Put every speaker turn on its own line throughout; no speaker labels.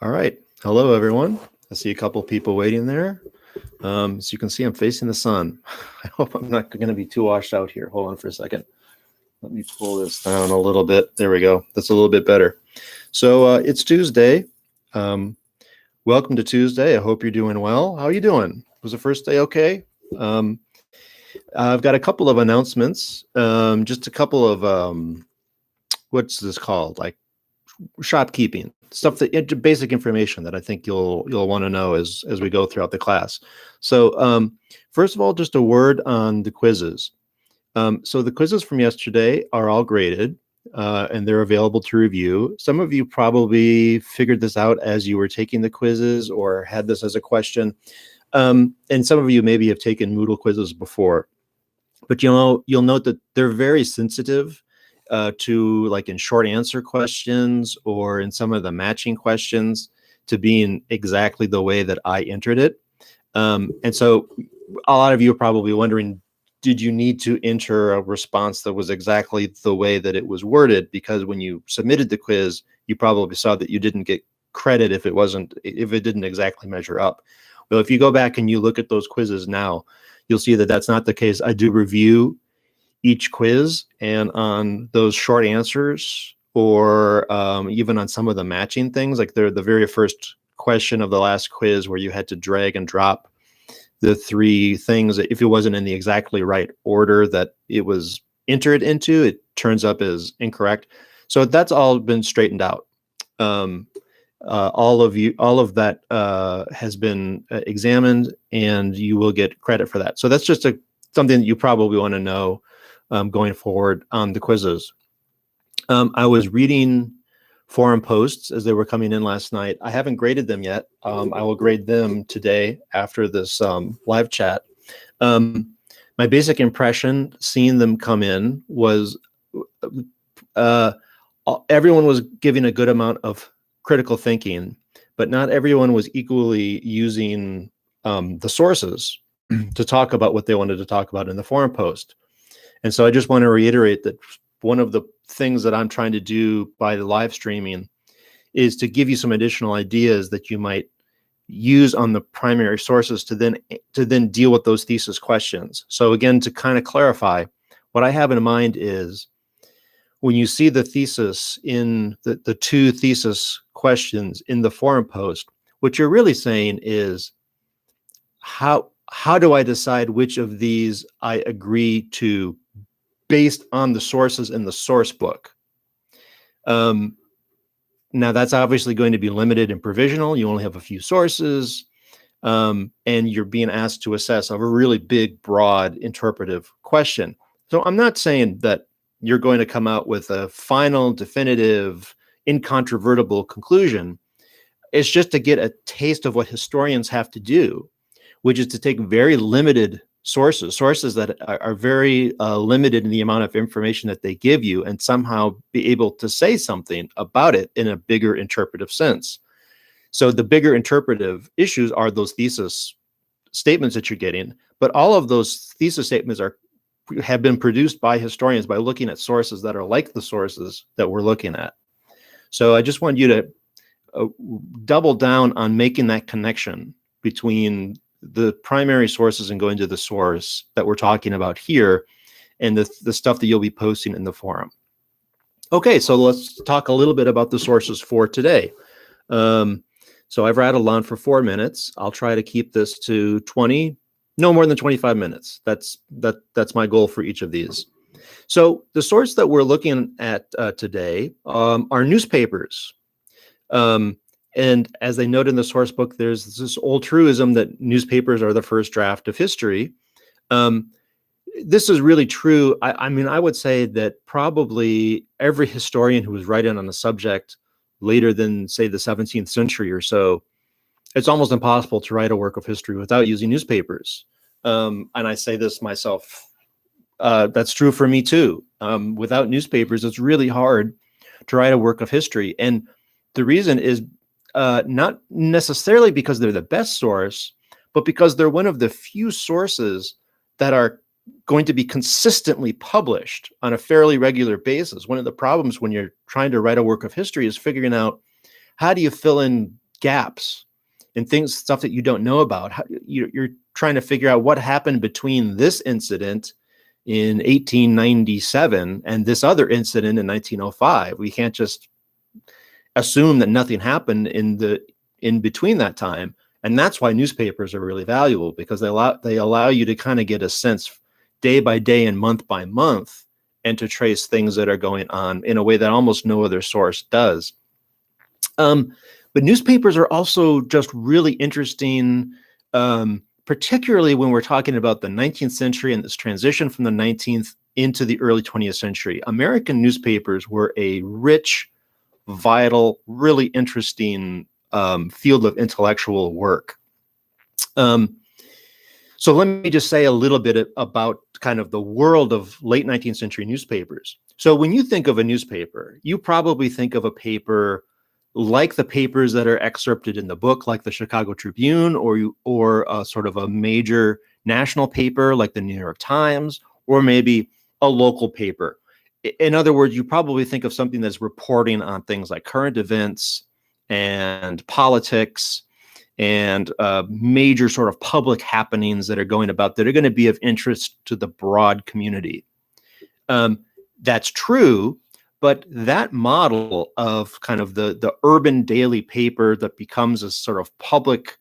All right. Hello, everyone. I see a couple people waiting there. As you can see, I'm facing the sun. I hope I'm not going to be too washed out here. Hold on for a second. Let me pull this down a little bit. There we go. That's a little bit better. So it's Tuesday. Um, Welcome to Tuesday. I hope you're doing well. How are you doing? Was the first day okay? Um, I've got a couple of announcements. Just a couple of what's this called? Like shopkeeping stuff, that basic information that I think you'll want to know as we go throughout the class. So first of all, just a word on the quizzes. So the quizzes from yesterday are all graded and they're available to review. Some of you probably figured this out as you were taking the quizzes or had this as a question. And some of you maybe have taken Moodle quizzes before, but you'll note that they're very sensitive to, like, in short answer questions or in some of the matching questions, to being exactly the way that I entered it. And so a lot of you are probably wondering, did you need to enter a response that was exactly the way that it was worded? Because when you submitted the quiz, you probably saw that you didn't get credit if it didn't exactly measure up. Well, if you go back and you look at those quizzes now, you'll see that that's not the case. I do review each quiz, and on those short answers, or even on some of the matching things, like the very first question of the last quiz where you had to drag and drop the three things, if it wasn't in the exactly right order that it was entered into, it turns up as incorrect. So that's all been straightened out. All of that has been examined, and you will get credit for that. So that's just something that you probably want to know going forward on the quizzes. I was reading forum posts as they were coming in last night. I haven't graded them yet. I will grade them today after this live chat. My basic impression seeing them come in was everyone was giving a good amount of critical thinking, but not everyone was equally using the sources to talk about what they wanted to talk about in the forum post. And so I just want to reiterate that one of the things that I'm trying to do by the live streaming is to give you some additional ideas that you might use on the primary sources to then deal with those thesis questions. So again, to kind of clarify, what I have in mind is when you see the thesis in the two thesis questions in the forum post, what you're really saying is, how do I decide which of these I agree to based on the sources in the source book? Now, that's obviously going to be limited and provisional. You only have a few sources, and you're being asked to assess a really big, broad, interpretive question. So I'm not saying that you're going to come out with a final, definitive, incontrovertible conclusion. It's just to get a taste of what historians have to do, which is to take very limited sources that are very limited in the amount of information that they give you, and somehow be able to say something about it in a bigger interpretive sense. So the bigger interpretive issues are those thesis statements that you're getting, but all of those thesis statements have been produced by historians by looking at sources that are like the sources that we're looking at. So I just want you to double down on making that connection between the primary sources and going to the source that we're talking about here, and the stuff that you'll be posting in the forum. Okay, so let's talk a little bit about the sources for today. So I've rattled on for 4 minutes. I'll try to keep this to 20, no more than 25 minutes. That's my goal for each of these. So the source that we're looking at today are newspapers. And as they note in the source book, there's this old truism that newspapers are the first draft of history. This is really true. I mean, I would say that probably every historian who was writing on the subject later than, say, the 17th century or so, it's almost impossible to write a work of history without using newspapers. And I say this myself. That's true for me too. Without newspapers, it's really hard to write a work of history. And the reason is not necessarily because they're the best source, but because they're one of the few sources that are going to be consistently published on a fairly regular basis. One of the problems when you're trying to write a work of history is figuring out, how do you fill in gaps and stuff that you don't know about. You're trying to figure out what happened between this incident in 1897 and this other incident in 1905. We can't just assume that nothing happened in between that time. And that's why newspapers are really valuable, because they allow you to kind of get a sense day by day and month by month, and to trace things that are going on in a way that almost no other source does. But newspapers are also just really interesting, particularly when we're talking about the 19th century and this transition from the 19th into the early 20th century. American newspapers were a rich, vital, really interesting field of intellectual work. So let me just say a little bit about kind of the world of late 19th century newspapers. So when you think of a newspaper, you probably think of a paper like the papers that are excerpted in the book, like the Chicago Tribune, or sort of a major national paper like the New York Times, or maybe a local paper. In other words, you probably think of something that's reporting on things like current events and politics and major sort of public happenings that are going about, that are going to be of interest to the broad community. That's true, but that model of kind of the urban daily paper that becomes a sort of public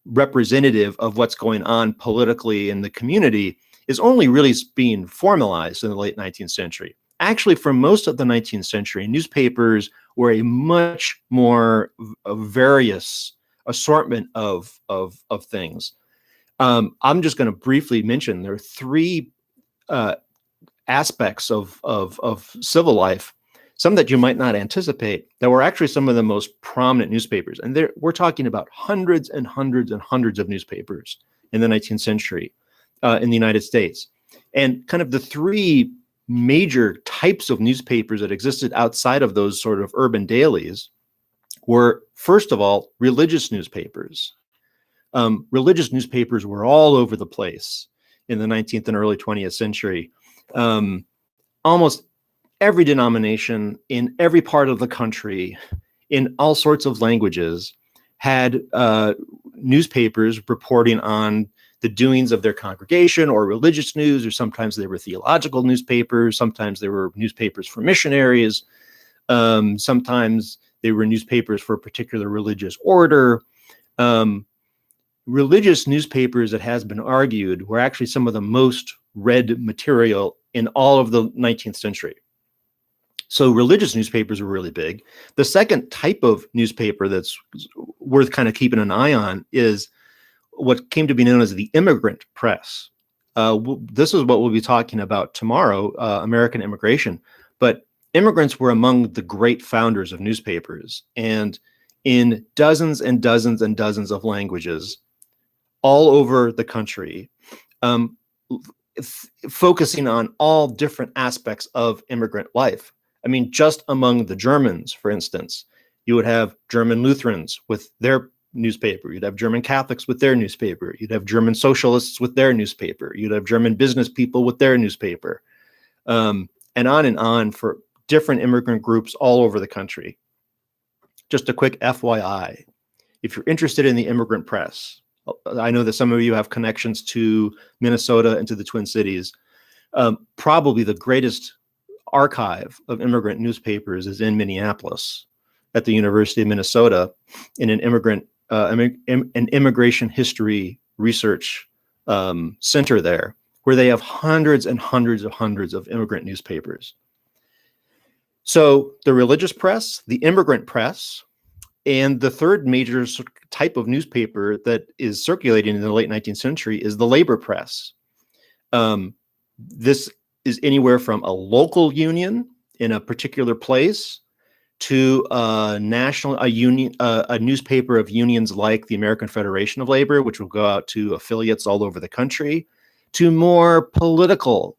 representative of what's going on politically in the community is only really being formalized in the late 19th century. Actually, for most of the 19th century, newspapers were a much more various assortment of things. I'm just going to briefly mention there are three aspects of civil life, some that you might not anticipate, that were actually some of the most prominent newspapers. And we're talking about hundreds and hundreds and hundreds of newspapers in the 19th century in the United States. And kind of the three major types of newspapers that existed outside of those sort of urban dailies were, first of all, religious newspapers. Religious newspapers were all over the place in the 19th and early 20th century. Almost every denomination in every part of the country, in all sorts of languages, had newspapers reporting on the doings of their congregation, or religious news, or sometimes they were theological newspapers, sometimes they were newspapers for missionaries, sometimes they were newspapers for a particular religious order. Religious newspapers, it has been argued, were actually some of the most read material in all of the 19th century. So religious newspapers were really big. The second type of newspaper that's worth kind of keeping an eye on is what came to be known as the immigrant press. This is what we'll be talking about tomorrow, American immigration. But immigrants were among the great founders of newspapers, and in dozens and dozens and dozens of languages all over the country, focusing on all different aspects of immigrant life. I mean, just among the Germans, for instance, you would have German Lutherans with their newspaper. You'd have German Catholics with their newspaper. You'd have German socialists with their newspaper. You'd have German business people with their newspaper, and on for different immigrant groups all over the country. Just a quick FYI, if you're interested in the immigrant press, I know that some of you have connections to Minnesota and to the Twin Cities. Probably the greatest archive of immigrant newspapers is in Minneapolis at the University of Minnesota, in an immigration history research center there, where they have hundreds and hundreds of immigrant newspapers. So the religious press, the immigrant press, and the third major type of newspaper that is circulating in the late 19th century is the labor press. This is anywhere from a local union in a particular place to a newspaper of unions like the American Federation of Labor, which will go out to affiliates all over the country, to more political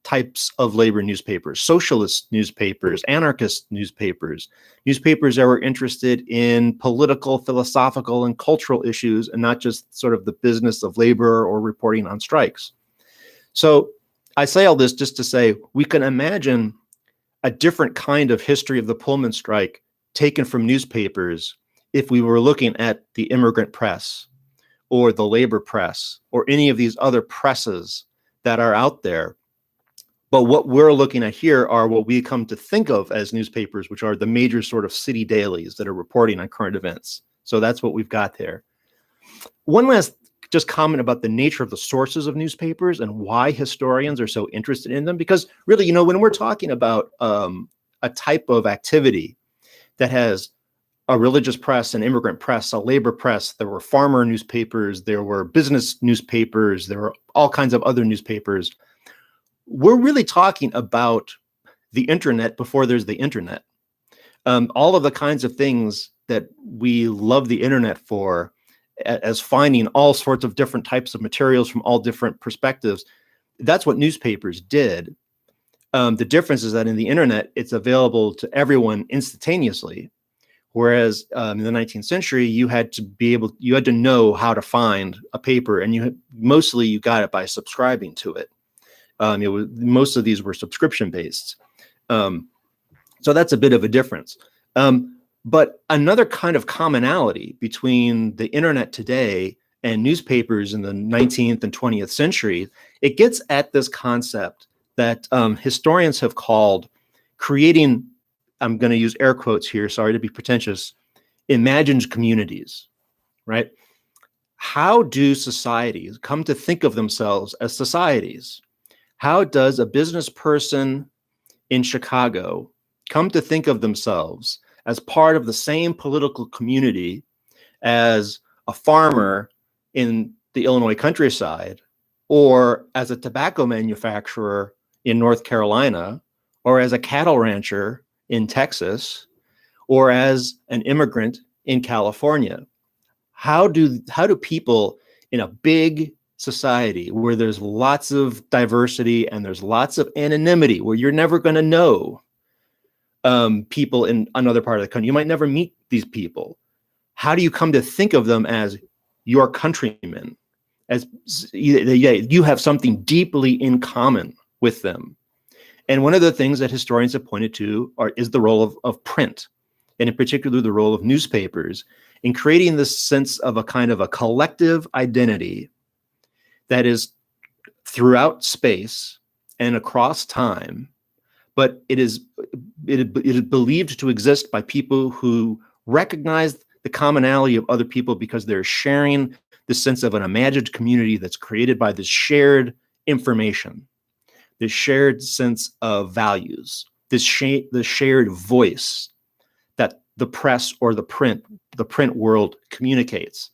types of labor newspapers, socialist newspapers, anarchist newspapers, newspapers that were interested in political, philosophical, and cultural issues, and not just sort of the business of labor or reporting on strikes. So I say all this just to say we can imagine a different kind of history of the Pullman strike taken from newspapers if we were looking at the immigrant press or the labor press or any of these other presses that are out there. But what we're looking at here are what we come to think of as newspapers, which are the major sort of city dailies that are reporting on current events. So that's what we've got there. One last just comment about the nature of the sources of newspapers and why historians are so interested in them. Because really, when we're talking about a type of activity that has a religious press, an immigrant press, a labor press, there were farmer newspapers, there were business newspapers, there were all kinds of other newspapers. We're really talking about the internet before there's the internet. All of the kinds of things that we love the internet for, as finding all sorts of different types of materials from all different perspectives, that's what newspapers did. The difference is that in the internet, it's available to everyone instantaneously. Whereas in the 19th century, you had to know how to find a paper, and mostly you got it by subscribing to it. Most of these were subscription based. So that's a bit of a difference. But another kind of commonality between the internet today and newspapers in the 19th and 20th century, it gets at this concept that historians have called creating, I'm going to use air quotes here, sorry to be pretentious, imagined communities, right? How do societies come to think of themselves as societies? How does a business person in Chicago come to think of themselves as part of the same political community as a farmer in the Illinois countryside, or as a tobacco manufacturer in North Carolina, or as a cattle rancher in Texas, or as an immigrant in California? How do people in a big society where there's lots of diversity and there's lots of anonymity, where you're never going to know people in another part of the country, you might never meet these people, how do you come to think of them as your countrymen, as you have something deeply in common with them? And one of the things that historians have pointed to is the role of print, and in particular the role of newspapers, in creating this sense of a kind of a collective identity that is throughout space and across time, but it is believed to exist by people who recognize the commonality of other people because they're sharing the sense of an imagined community that's created by this shared information, this shared sense of values, this shared voice that the press or the print world communicates.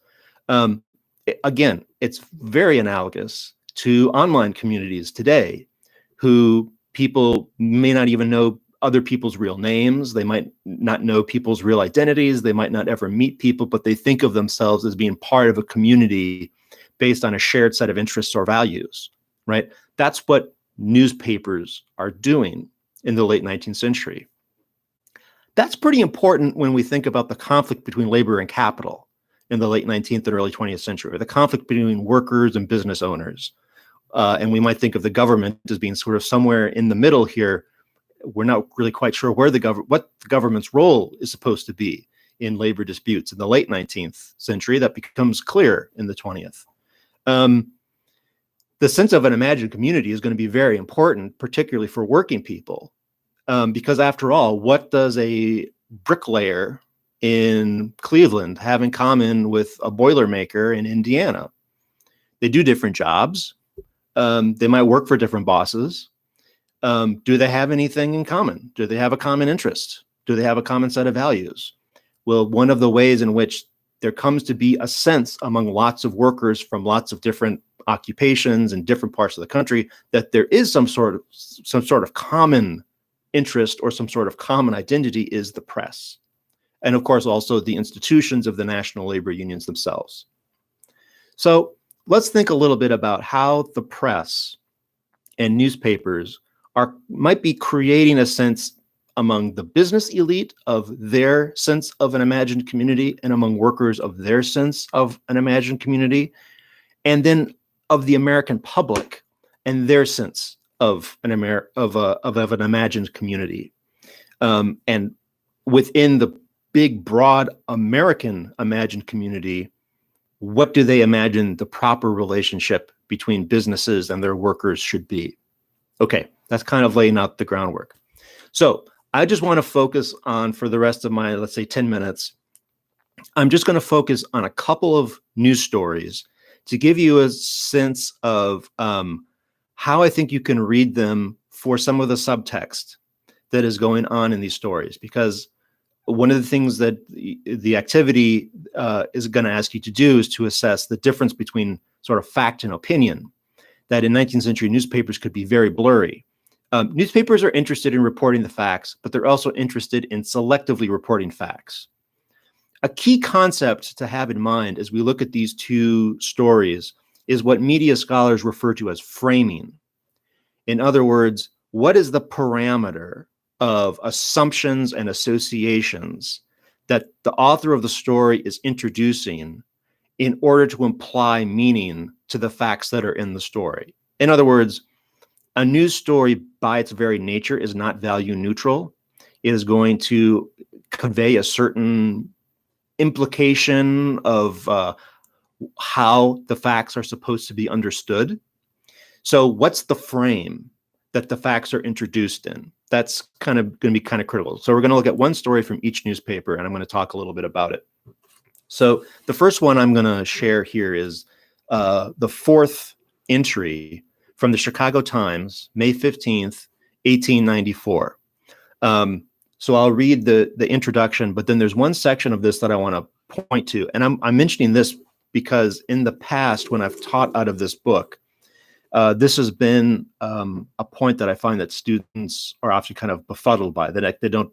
Again, it's very analogous to online communities today, who people may not even know other people's real names. They might not know people's real identities. They might not ever meet people, but they think of themselves as being part of a community based on a shared set of interests or values, right? That's what newspapers are doing in the late 19th century. That's pretty important when we think about the conflict between labor and capital in the late 19th and early 20th century, or the conflict between workers and business owners. And we might think of the government as being sort of somewhere in the middle here. We're not really quite sure what the government's role is supposed to be in labor disputes in the late 19th century. That becomes clear in the 20th. The sense of an imagined community is going to be very important, particularly for working people, because after all, what does a bricklayer in Cleveland have in common with a boilermaker in Indiana? They do different jobs. They might work for different bosses. Do they have anything in common? Do they have a common interest? Do they have a common set of values? Well, one of the ways in which there comes to be a sense among lots of workers from lots of different occupations in different parts of the country that there is some sort of common interest or some sort of common identity is the press. And of course, also the institutions of the national labor unions themselves. So let's think a little bit about how the press and newspapers might be creating a sense among the business elite of their sense of an imagined community, and among workers of their sense of an imagined community, and then of the American public and their sense of an imagined community. And within big, broad American imagined community, what do they imagine the proper relationship between businesses and their workers should be? Okay, that's kind of laying out the groundwork. So I just want to focus on, for the rest of my, let's say 10 minutes, I'm just going to focus on a couple of news stories to give you a sense of how I think you can read them for some of the subtext that is going on in these stories. Because one of the things that the activity is going to ask you to do is to assess the difference between sort of fact and opinion, that in 19th century newspapers could be very blurry. Newspapers are interested in reporting the facts, but they're also interested in selectively reporting facts. A key concept to have in mind as we look at these two stories is what media scholars refer to as framing. In other words, what is the parameter of assumptions and associations that the author of the story is introducing in order to imply meaning to the facts that are in the story? In other words, a news story by its very nature is not value neutral. It is going to convey a certain implication of how the facts are supposed to be understood. So what's the frame that the facts are introduced in? That's kind of going to be kind of critical. So we're going to look at one story from each newspaper, and I'm going to talk a little bit about it. So the first one I'm going to share here is the fourth entry from the Chicago Times, May 15th, 1894. So I'll read the introduction, but then there's one section of this that I want to point to. And I'm mentioning this because in the past, when I've taught out of this book, this has been a point that I find that students are often kind of befuddled by, that they don't.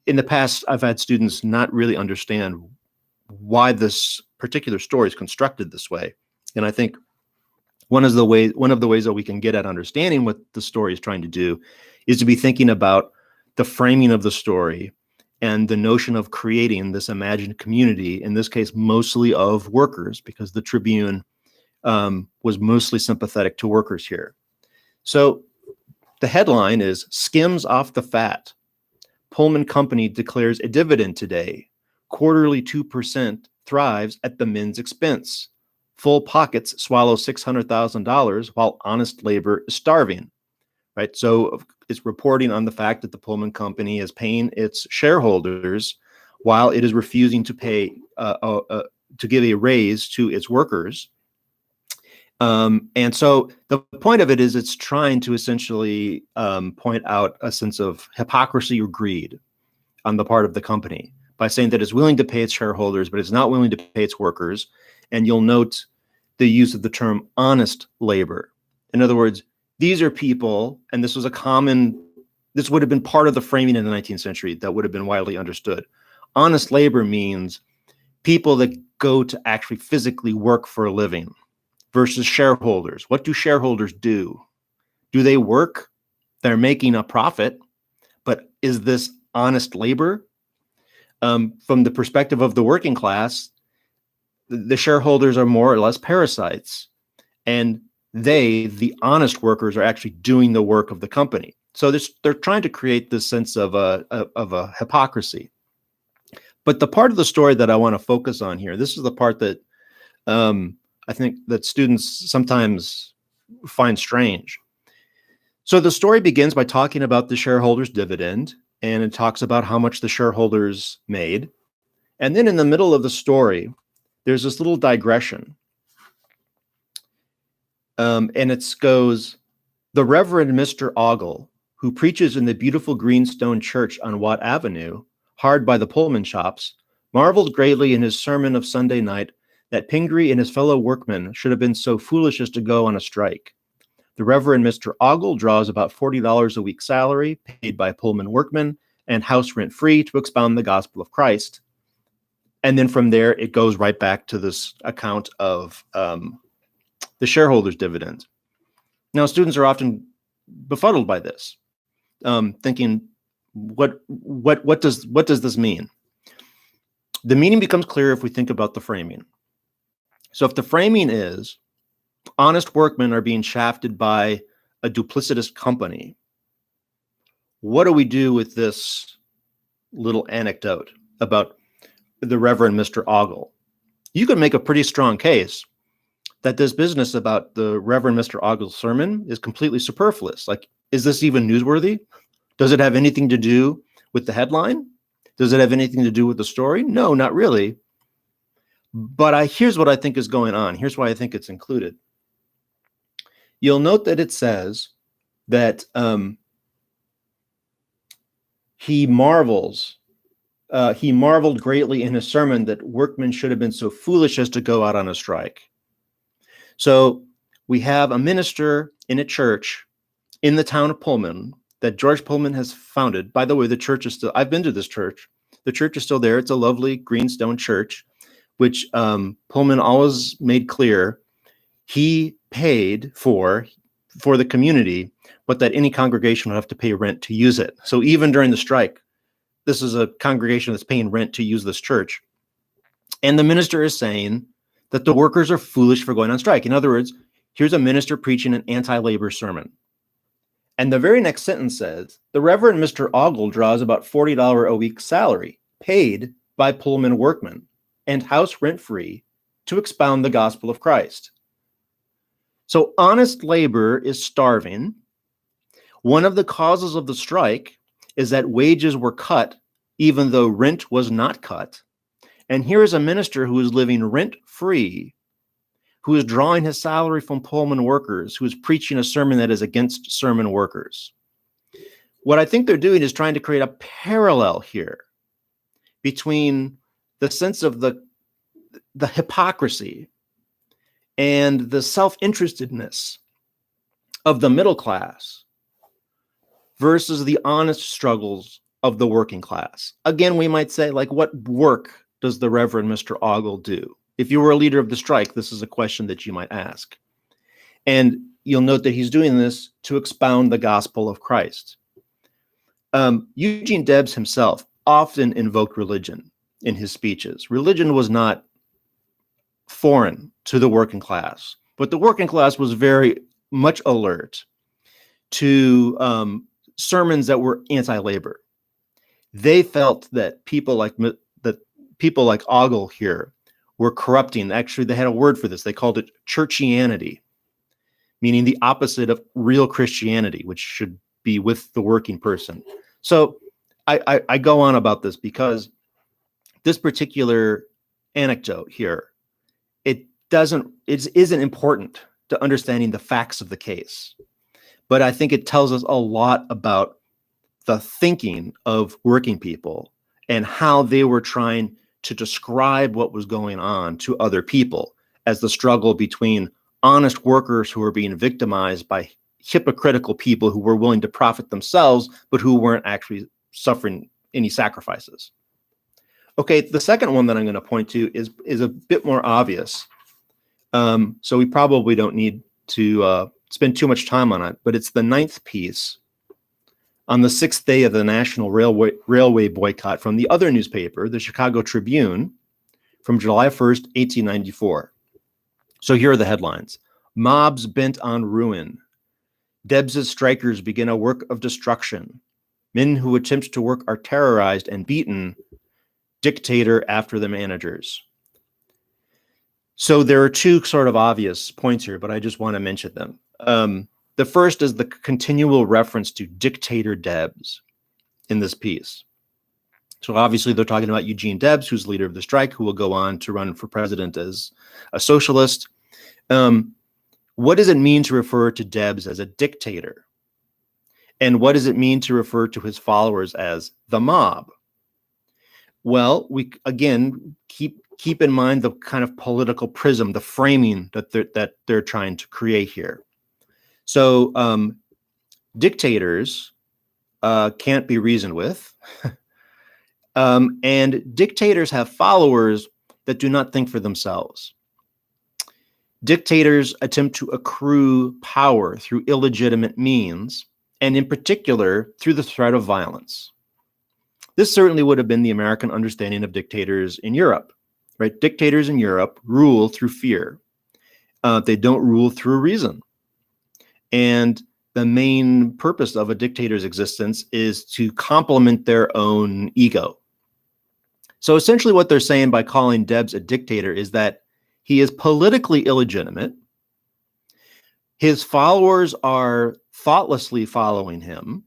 In the past, I've had students not really understand why this particular story is constructed this way. And I think one of the ways that we can get at understanding what the story is trying to do is to be thinking about the framing of the story and the notion of creating this imagined community, in this case, mostly of workers, because the Tribune was mostly sympathetic to workers here. So the headline is "Skims Off the Fat. Pullman Company declares a dividend today. Quarterly 2% thrives at the men's expense. Full pockets swallow $600,000 while honest labor is starving." Right. So it's reporting on the fact that the Pullman Company is paying its shareholders while it is refusing to pay to give a raise to its workers. And so the point of it is it's trying to essentially point out a sense of hypocrisy or greed on the part of the company by saying that it's willing to pay its shareholders, but it's not willing to pay its workers. And you'll note the use of the term honest labor. In other words, these are people, and this would have been part of the framing in the 19th century that would have been widely understood. Honest labor means people that go to actually physically work for a living versus shareholders. What do shareholders do? Do they work? They're making a profit, but is this honest labor? From the perspective of the working class, the shareholders are more or less parasites, and the honest workers, are actually doing the work of the company. So they're trying to create this sense of a hypocrisy. But the part of the story that I want to focus on here, this is the part that I think that students sometimes find strange. So the story begins by talking about the shareholders' dividend, and it talks about how much the shareholders made. And then in the middle of the story, there's this little digression. And it goes, "The Reverend Mr. Ogle, who preaches in the beautiful greenstone church on Watt Avenue, hard by the Pullman shops, marveled greatly in his sermon of Sunday night that Pingree and his fellow workmen should have been so foolish as to go on a strike. The Reverend Mr. Ogle draws about $40 a week salary paid by Pullman workmen and house rent free to expound the gospel of Christ." And then from there, it goes right back to this account of the shareholders' dividend. Now, students are often befuddled by this, thinking, what does this mean? The meaning becomes clear if we think about the framing. So if the framing is honest workmen are being shafted by a duplicitous company, what do we do with this little anecdote? about the Reverend Mr. Ogle, you could make a pretty strong case that this business about the Reverend Mr. Ogle's sermon is completely superfluous. Like, is this even newsworthy? Does it have anything to do with the headline? Does it have anything to do with the story? No, not really. But here's what I think is going on. Here's why I think it's included. You'll note that it says that he marveled greatly in his sermon that workmen should have been so foolish as to go out on a strike. So we have a minister in a church in the town of Pullman that George Pullman has founded. By the way, the church is still, I've been to this church. The church is still there. It's a lovely greenstone church, which Pullman always made clear he paid for the community, but that any congregation would have to pay rent to use it. So even during the strike, this is a congregation that's paying rent to use this church. And the minister is saying that the workers are foolish for going on strike. In other words, here's a minister preaching an anti-labor sermon. And the very next sentence says, the Reverend Mr. Ogle draws about $40 a week salary paid by Pullman workmen and house rent-free to expound the gospel of Christ. So honest labor is starving. One of the causes of the strike is that wages were cut, even though rent was not cut. And here is a minister who is living rent-free, who is drawing his salary from Pullman workers, who is preaching a sermon that is against sermon workers. What I think they're doing is trying to create a parallel here between the sense of the hypocrisy and the self-interestedness of the middle class versus the honest struggles of the working class. Again, we might say, like, what work does the Reverend Mr. Ogle do? If you were a leader of the strike, this is a question that you might ask. And you'll note that he's doing this to expound the gospel of Christ. Eugene Debs himself often invoked religion in his speeches. Religion was not foreign to the working class, but the working class was very much alert to sermons that were anti-labor. They felt that people like Ogle here were corrupting. Actually, they had a word for this. They called it churchianity, meaning the opposite of real Christianity, which should be with the working person. So I go on about this because this particular anecdote here, it isn't important to understanding the facts of the case, but I think it tells us a lot about the thinking of working people and how they were trying to describe what was going on to other people as the struggle between honest workers who were being victimized by hypocritical people who were willing to profit themselves, but who weren't actually suffering any sacrifices. Okay, the second one that I'm going to point to is a bit more obvious. So we probably don't need to spend too much time on it, but it's the ninth piece on the sixth day of the national railway boycott from the other newspaper, the Chicago Tribune, from July 1st, 1894. So here are the headlines. Mobs bent on ruin. Debs's strikers begin a work of destruction. Men who attempt to work are terrorized and beaten. Dictator after the managers. So there are two sort of obvious points here, but I just want to mention them. The first is the continual reference to Dictator Debs in this piece. So obviously they're talking about Eugene Debs, who's leader of the strike, who will go on to run for president as a socialist. What does it mean to refer to Debs as a dictator? And what does it mean to refer to his followers as the mob? Well, we again keep in mind the kind of political prism, the framing that they're trying to create here. So dictators can't be reasoned with, and dictators have followers that do not think for themselves. Dictators attempt to accrue power through illegitimate means, and in particular, through the threat of violence. This certainly would have been the American understanding of dictators in Europe, right? Dictators in Europe rule through fear. They don't rule through reason. And the main purpose of a dictator's existence is to complement their own ego. So essentially what they're saying by calling Debs a dictator is that he is politically illegitimate. His followers are thoughtlessly following him,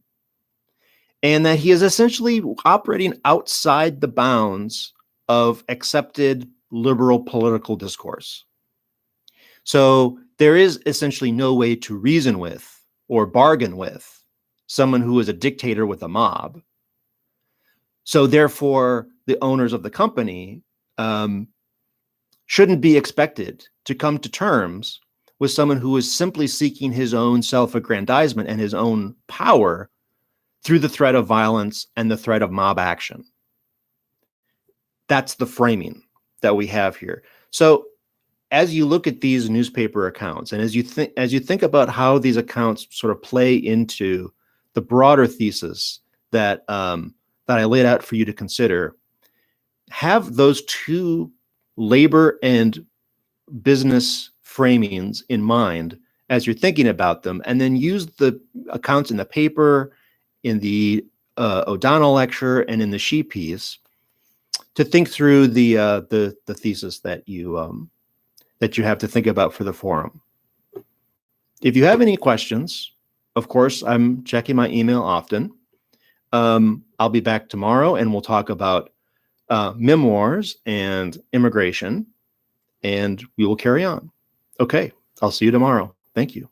and that he is essentially operating outside the bounds of accepted liberal political discourse. So there is essentially no way to reason with or bargain with someone who is a dictator with a mob. So therefore, the owners of the company shouldn't be expected to come to terms with someone who is simply seeking his own self-aggrandizement and his own power through the threat of violence and the threat of mob action. That's the framing that we have here. So as you look at these newspaper accounts, and as you think about how these accounts sort of play into the broader thesis that that I laid out for you to consider, have those two labor and business framings in mind as you're thinking about them, and then use the accounts in the paper, in the O'Donnell lecture, and in the Xi piece to think through the thesis that you have to think about for the forum. If you have any questions, of course, I'm checking my email often. I'll be back tomorrow, and we'll talk about memoirs and immigration, and we will carry on. Okay, I'll see you tomorrow. Thank you.